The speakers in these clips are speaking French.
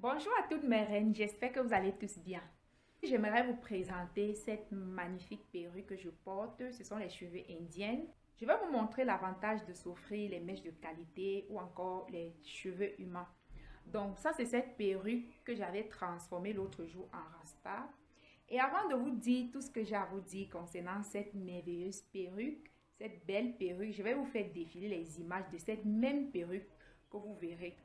Bonjour à toutes mes reines, j'espère que vous allez tous bien. J'aimerais vous présenter cette magnifique perruque que je porte. Ce sont les cheveux indiennes. Je vais vous montrer l'avantage de s'offrir les mèches de qualité ou encore les cheveux humains. Donc ça, c'est cette perruque que j'avais transformée l'autre jour en rasta. Et avant de vous dire tout ce que j'ai à vous dire concernant cette merveilleuse perruque, cette belle perruque, je vais vous faire défiler les images de cette même perruque que vous verrez.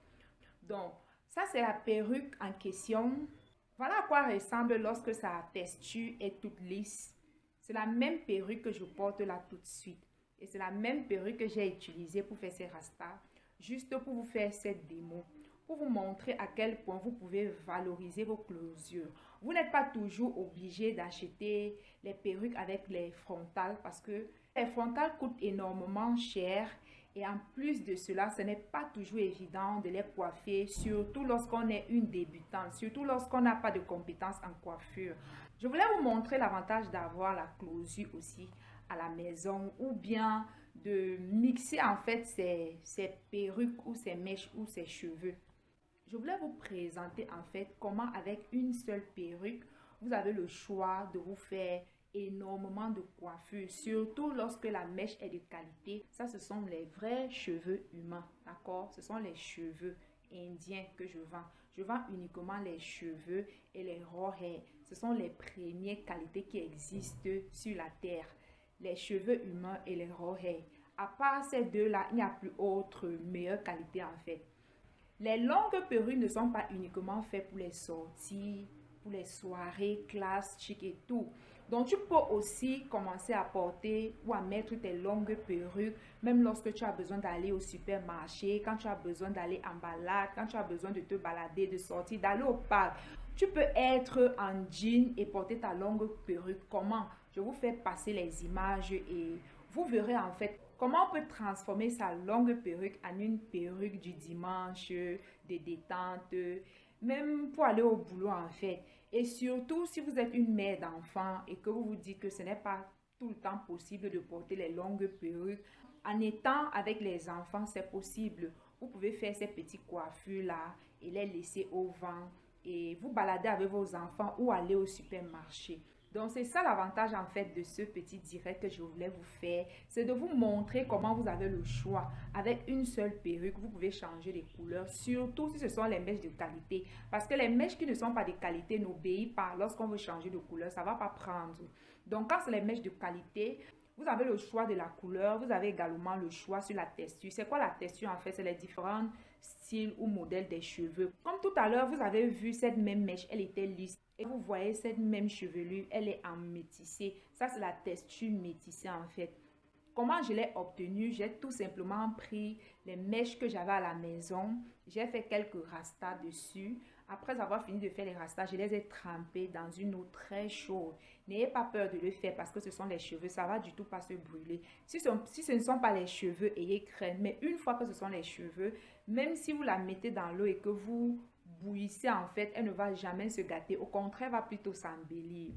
Donc, ça, c'est la perruque en question. Voilà à quoi ressemble lorsque sa texture est toute lisse. C'est la même perruque que je porte là tout de suite. Et c'est la même perruque que j'ai utilisée pour faire ces rastas, juste pour vous faire cette démo, pour vous montrer à quel point vous pouvez valoriser vos closures. Vous n'êtes pas toujours obligé d'acheter les perruques avec les frontales parce que les frontales coûtent énormément cher et en plus de cela, ce n'est pas toujours évident de les coiffer, surtout lorsqu'on est une débutante, surtout lorsqu'on n'a pas de compétences en coiffure. Je voulais vous montrer l'avantage d'avoir la closure aussi à la maison ou bien de mixer en fait ces perruques ou ces mèches ou ces cheveux. Je voulais vous présenter en fait comment avec une seule perruque, vous avez le choix de vous faire énormément de coiffures, surtout lorsque la mèche est de qualité. Ça, ce sont les vrais cheveux humains, d'accord? Ce sont les cheveux indiens que je vends. Je vends uniquement les cheveux et les raw hair. Ce sont les premières qualités qui existent sur la terre. Les cheveux humains et les raw hair. À part ces deux-là, il n'y a plus autre meilleure qualité en fait. Les longues perruques ne sont pas uniquement faites pour les sorties, pour les soirées, classe, chic et tout. Donc, tu peux aussi commencer à porter ou à mettre tes longues perruques, même lorsque tu as besoin d'aller au supermarché, quand tu as besoin d'aller en balade, quand tu as besoin de te balader, de sortir, d'aller au parc. Tu peux être en jean et porter ta longue perruque. Comment? Je vous fais passer les images et vous verrez en fait comment on peut transformer sa longue perruque en une perruque du dimanche, de détente, même pour aller au boulot en fait. Et surtout, si vous êtes une mère d'enfant et que vous vous dites que ce n'est pas tout le temps possible de porter les longues perruques, en étant avec les enfants, c'est possible. Vous pouvez faire ces petites coiffures-là et les laisser au vent et vous balader avec vos enfants ou aller au supermarché. Donc, c'est ça l'avantage en fait de ce petit direct que je voulais vous faire. C'est de vous montrer comment vous avez le choix. Avec une seule perruque, vous pouvez changer les couleurs, surtout si ce sont les mèches de qualité. Parce que les mèches qui ne sont pas de qualité n'obéissent pas. Lorsqu'on veut changer de couleur, ça ne va pas prendre. Donc, quand c'est les mèches de qualité, vous avez le choix de la couleur, vous avez également le choix sur la texture. C'est quoi la texture en fait? C'est les différents styles ou modèles des cheveux. Comme tout à l'heure, vous avez vu cette même mèche, elle était lisse. Et vous voyez cette même chevelure, elle est en métissé. Ça, c'est la texture métissée en fait. Comment je l'ai obtenu? J'ai tout simplement pris les mèches que j'avais à la maison. J'ai fait quelques rastas dessus. Après avoir fini de faire les rastas, je les ai trempés dans une eau très chaude. N'ayez pas peur de le faire parce que ce sont les cheveux. Ça va du tout pas se brûler. Si ce ne sont pas les cheveux, ayez crainte. Mais une fois que ce sont les cheveux, même si vous la mettez dans l'eau et que vous bouillissez en fait, elle ne va jamais se gâter. Au contraire, elle va plutôt s'embellir.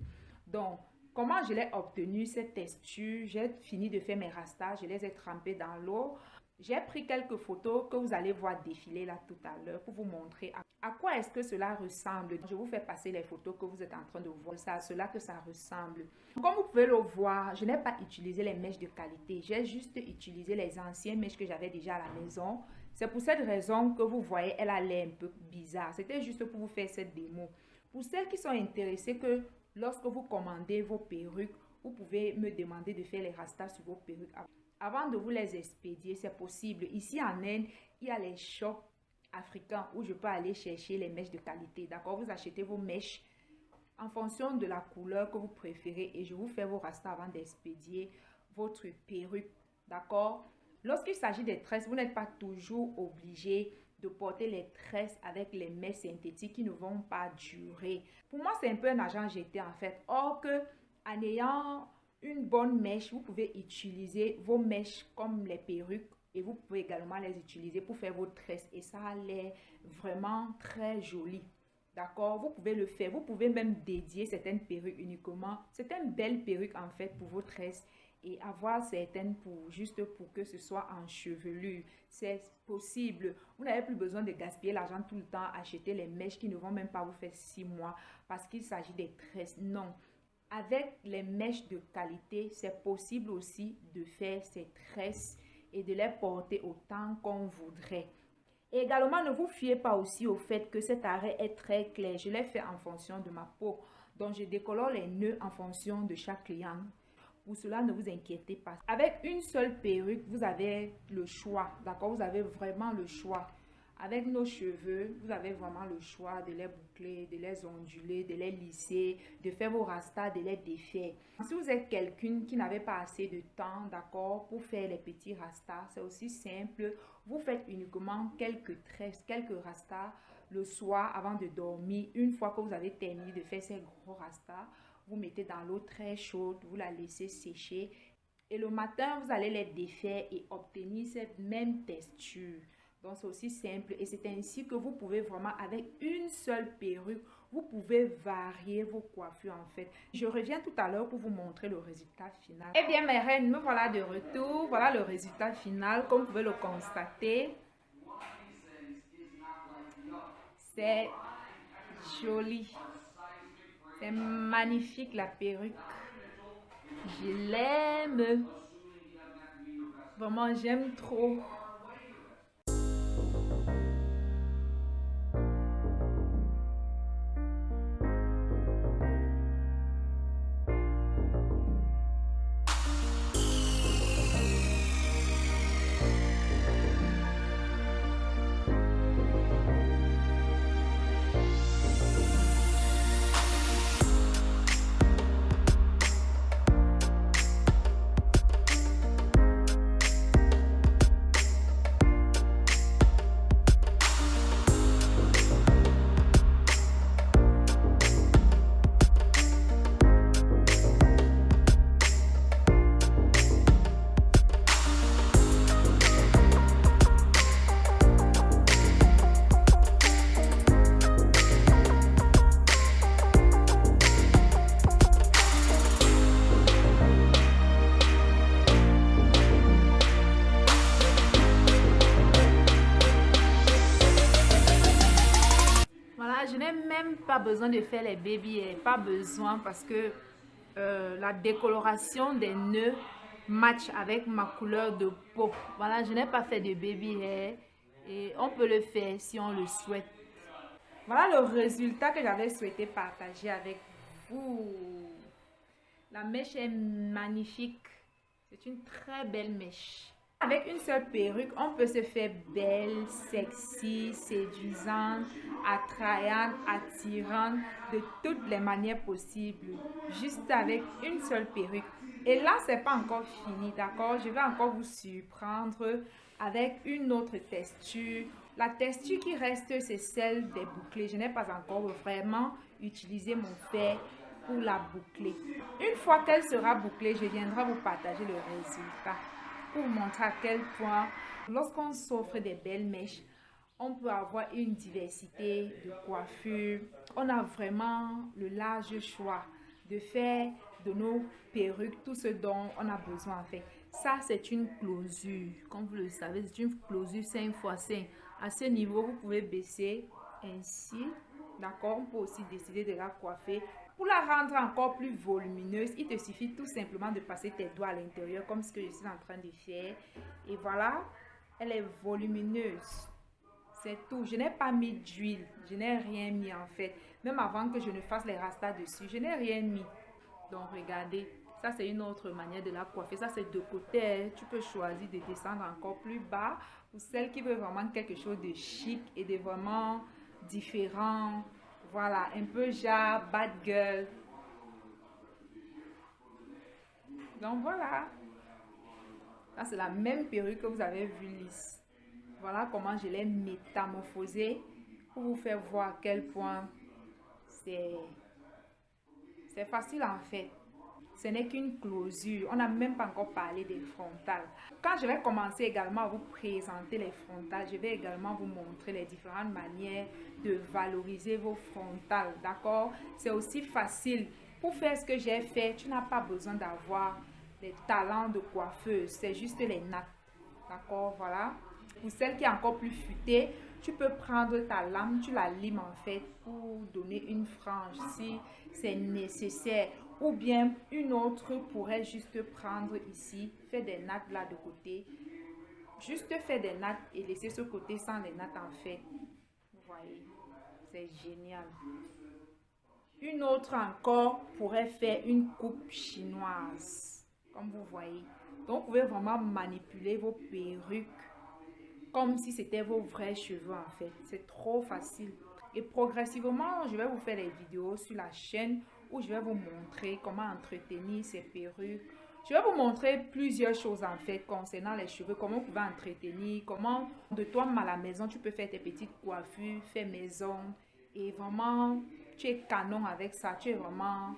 Donc, comment je l'ai obtenu cette texture? J'ai fini de faire mes rastas, je les ai trempés dans l'eau. J'ai pris quelques photos que vous allez voir défiler là tout à l'heure pour vous montrer à quoi est-ce que cela ressemble. Je vous fais passer les photos que vous êtes en train de voir. C'est à cela que ça ressemble. Comme vous pouvez le voir, je n'ai pas utilisé les mèches de qualité. J'ai juste utilisé les anciennes mèches que j'avais déjà à la maison. C'est pour cette raison que vous voyez, elle a l'air un peu bizarre. C'était juste pour vous faire cette démo. Pour celles qui sont intéressées que lorsque vous commandez vos perruques, vous pouvez me demander de faire les rastas sur vos perruques. Avant de vous les expédier, c'est possible. Ici en Inde, il y a les shops africains où je peux aller chercher les mèches de qualité. D'accord? Vous achetez vos mèches en fonction de la couleur que vous préférez et je vous fais vos rastas avant d'expédier votre perruque. D'accord? Lorsqu'il s'agit des tresses, vous n'êtes pas toujours obligé de porter les tresses avec les mèches synthétiques qui ne vont pas durer. Pour moi, c'est un peu un argent jeté en fait. Or que en ayant une bonne mèche, vous pouvez utiliser vos mèches comme les perruques et vous pouvez également les utiliser pour faire vos tresses et ça a l'air vraiment très joli. D'accord? Vous pouvez le faire. Vous pouvez même dédier certaines perruques uniquement. C'est une belle perruque en fait pour vos tresses et avoir certaines pour juste pour que ce soit en chevelure. C'est possible. Vous n'avez plus besoin de gaspiller l'argent tout le temps, acheter les mèches qui ne vont même pas vous faire 6 mois parce qu'il s'agit des tresses. Non. Avec les mèches de qualité, c'est possible aussi de faire ces tresses et de les porter autant qu'on voudrait. Et également, ne vous fiez pas aussi au fait que cet arrêt est très clair. Je l'ai fait en fonction de ma peau. Donc, je décolore les nœuds en fonction de chaque client. Pour cela, ne vous inquiétez pas. Avec une seule perruque, vous avez le choix. D'accord? Vous avez vraiment le choix. Avec nos cheveux, vous avez vraiment le choix de les boucler, de les onduler, de les lisser, de faire vos rastas, de les défaire. Si vous êtes quelqu'un qui n'avait pas assez de temps, d'accord, pour faire les petits rastas, c'est aussi simple. Vous faites uniquement quelques tresses, quelques rastas le soir avant de dormir. Une fois que vous avez terminé de faire ces gros rastas, vous mettez dans l'eau très chaude, vous la laissez sécher. Et le matin, vous allez les défaire et obtenir cette même texture. Donc, c'est aussi simple et c'est ainsi que vous pouvez vraiment, avec une seule perruque, vous pouvez varier vos coiffures en fait. Je reviens tout à l'heure pour vous montrer le résultat final. Eh bien, mes reines, me voilà de retour. Voilà le résultat final, comme vous pouvez le constater. C'est joli. C'est magnifique la perruque. Je l'aime. Vraiment, j'aime trop. Je n'ai même pas besoin de faire les baby hairs, pas besoin parce que la décoloration des nœuds match avec ma couleur de peau. Voilà, je n'ai pas fait de baby hair et on peut le faire si on le souhaite. Voilà le résultat que j'avais souhaité partager avec vous. La mèche est magnifique. C'est une très belle mèche. Avec une seule perruque, on peut se faire belle, sexy, séduisante, attrayante, attirante, de toutes les manières possibles. Juste avec une seule perruque. Et là, c'est pas encore fini, d'accord? Je vais encore vous surprendre avec une autre texture. La texture qui reste, c'est celle des bouclés. Je n'ai pas encore vraiment utilisé mon fer pour la boucler. Une fois qu'elle sera bouclée, je viendrai vous partager le résultat pour vous montrer à quel point, lorsqu'on s'offre des belles mèches, on peut avoir une diversité de coiffures. On a vraiment le large choix de faire de nos perruques tout ce dont on a besoin en fait. Ça, c'est une closure. Comme vous le savez, c'est une closure 5x5. À ce niveau, vous pouvez baisser ainsi. D'accord? On peut aussi décider de la coiffer. Pour la rendre encore plus volumineuse, il te suffit tout simplement de passer tes doigts à l'intérieur comme ce que je suis en train de faire. Et voilà, elle est volumineuse. C'est tout. Je n'ai pas mis d'huile. Je n'ai rien mis en fait. Même avant que je ne fasse les rastas dessus, je n'ai rien mis. Donc regardez, ça c'est une autre manière de la coiffer. Ça c'est de côté. Tu peux choisir de descendre encore plus bas. Pour celle qui veut vraiment quelque chose de chic et de vraiment différent. Voilà, un peu genre bad girl. Donc voilà. Ça c'est la même perruque que vous avez vue lisse. Voilà comment je l'ai métamorphosée pour vous faire voir à quel point c'est facile en fait. Ce n'est qu'une closure. On n'a même pas encore parlé des frontales. Quand je vais commencer également à vous présenter les frontales, je vais également vous montrer les différentes manières de valoriser vos frontales. D'accord? C'est aussi facile. Pour faire ce que j'ai fait, tu n'as pas besoin d'avoir les talents de coiffeuse, c'est juste les nattes. D'accord, voilà. Pour celle qui est encore plus futée, tu peux prendre ta lame, tu la limes en fait pour donner une frange si c'est nécessaire. Ou bien une autre pourrait juste prendre ici, faire des nattes là de côté. Juste faire des nattes et laisser ce côté sans les nattes en fait. Vous voyez, c'est génial. Une autre encore pourrait faire une coupe chinoise, comme vous voyez. Donc, vous pouvez vraiment manipuler vos perruques comme si c'était vos vrais cheveux en fait. C'est trop facile. Et progressivement, je vais vous faire des vidéos sur la chaîne où je vais vous montrer comment entretenir ces perruques. Je vais vous montrer plusieurs choses en fait concernant les cheveux, comment vous pouvez entretenir, comment de toi-même à la maison, tu peux faire tes petites coiffures, faire maison. Et vraiment, tu es canon avec ça, tu es vraiment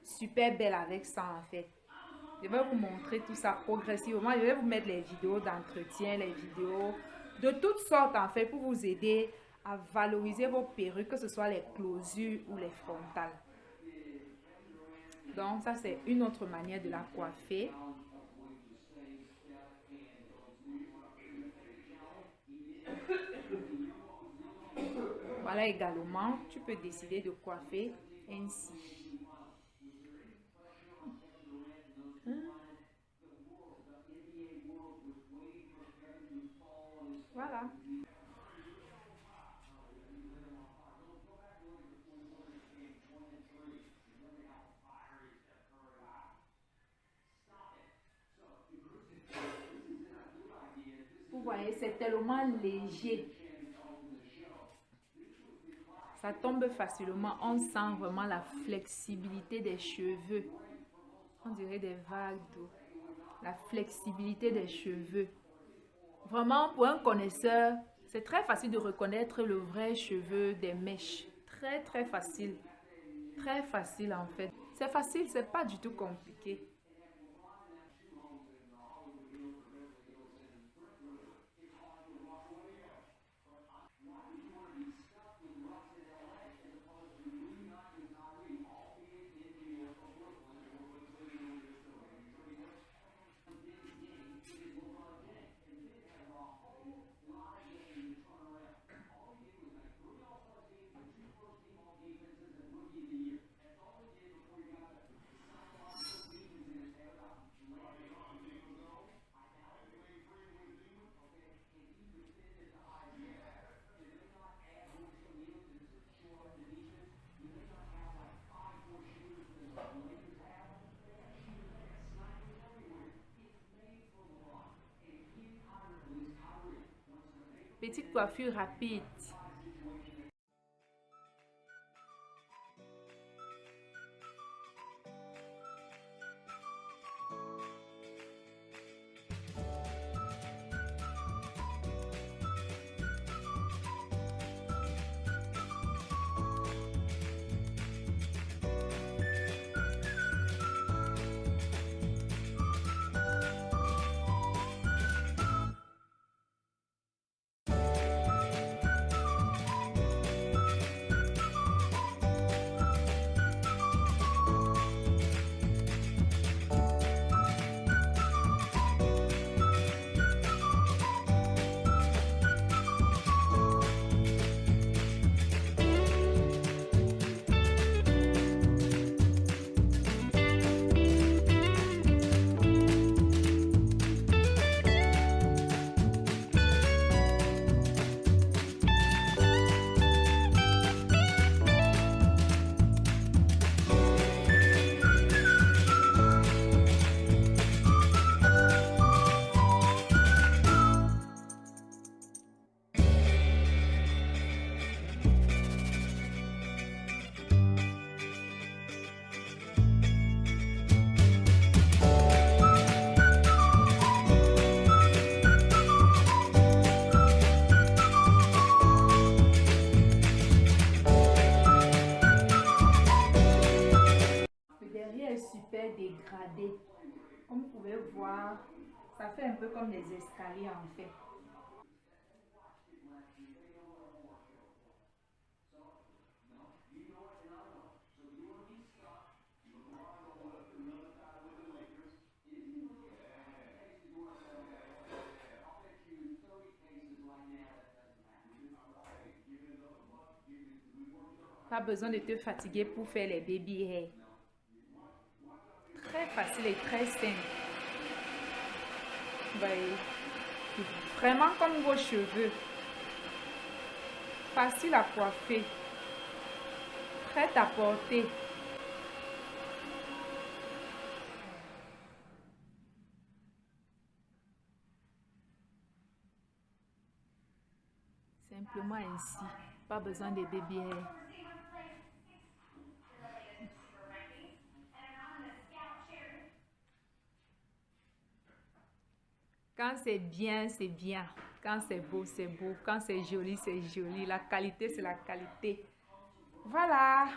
super belle avec ça en fait. Je vais vous montrer tout ça progressivement. Je vais vous mettre les vidéos d'entretien, les vidéos de toutes sortes en fait pour vous aider à valoriser vos perruques, que ce soit les closures ou les frontales. Donc ça c'est une autre manière de la coiffer. Voilà également, tu peux décider de coiffer ainsi. Voilà. Vous voyez, c'est tellement léger. Ça tombe facilement. On sent vraiment la flexibilité des cheveux. On dirait des vagues d'eau. La flexibilité des cheveux. Vraiment, pour un connaisseur, c'est très facile de reconnaître le vrai cheveu des mèches. Très, très facile. Très facile en fait. C'est facile, c'est pas du tout compliqué. Petite coiffure rapide. Super dégradé. Comme vous pouvez voir, ça fait un peu comme des escaliers en fait. Pas besoin de te fatiguer pour faire les baby hair. Très facile et très simple. Voyez, vraiment comme vos cheveux. Facile à coiffer. Prête à porter. Simplement ainsi. Pas besoin de baby hair. Quand c'est bien, c'est bien. Quand c'est beau, c'est beau. Quand c'est joli, c'est joli. La qualité, c'est la qualité. Voilà.